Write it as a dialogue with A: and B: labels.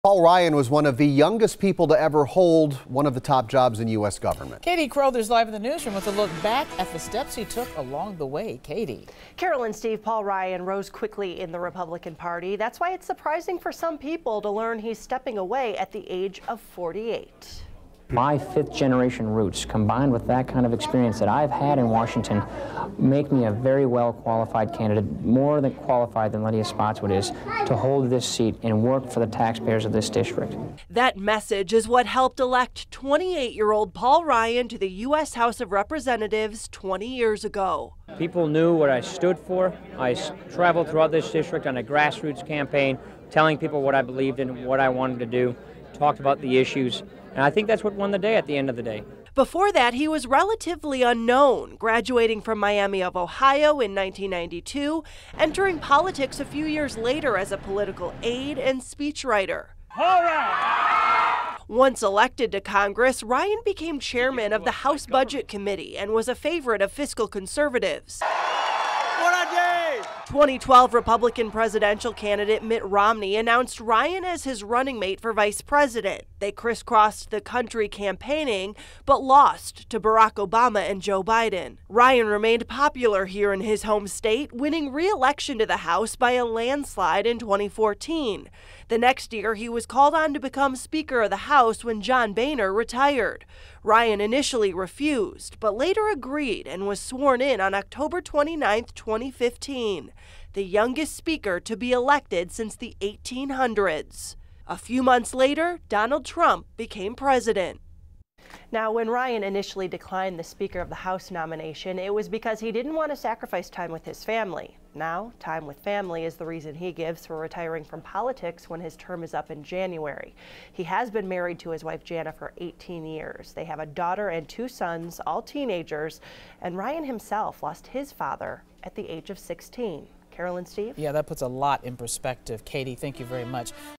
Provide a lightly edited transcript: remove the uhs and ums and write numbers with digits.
A: Paul Ryan was one of the youngest people to ever hold one of the top jobs in U.S. government.
B: Katie Crowther's live in the newsroom with a look back at the steps he took along the way. Katie.
C: Carol and Steve, Paul Ryan rose quickly in the Republican Party. That's why it's surprising for some people to learn he's stepping away at the age of 48.
D: My fifth-generation roots, combined with that kind of experience that I've had in Washington, make me a very well-qualified candidate, more than qualified than Lydia Spotswood is, to hold this seat and work for the taxpayers of this district.
E: That message is what helped elect 28-year-old Paul Ryan to the U.S. House of Representatives 20 years ago.
D: People knew what I stood for. I traveled throughout this district on a grassroots campaign, telling people what I believed in, what I wanted to do, talked about the issues. And I think that's what won the day at the end of the day.
E: Before that, he was relatively unknown, graduating from Miami of Ohio in 1992, entering politics a few years later as a political aide and speechwriter.
D: All right.
E: Once elected to Congress, Ryan became chairman of the House Budget Committee and was a favorite of fiscal conservatives. 2012 Republican presidential candidate Mitt Romney announced Ryan as his running mate for vice president. They crisscrossed the country campaigning, but lost to Barack Obama and Joe Biden. Ryan remained popular here in his home state, winning re-election to the House by a landslide in 2014. The next year, he was called on to become Speaker of the House when John Boehner retired. Ryan initially refused, but later agreed and was sworn in on October 29, 2015, the youngest speaker to be elected since the 1800s. A few months later, Donald Trump became president.
C: Now, when Ryan initially declined the Speaker of the House nomination, it was because he didn't want to sacrifice time with his family. Now, time with family is the reason he gives for retiring from politics when his term is up in January. He has been married to his wife Jana for 18 years. They have a daughter and two sons, all teenagers, and Ryan himself lost his father at the age of 16. Carol and Steve?
B: Yeah, that puts a lot in perspective. Katie, thank you very much.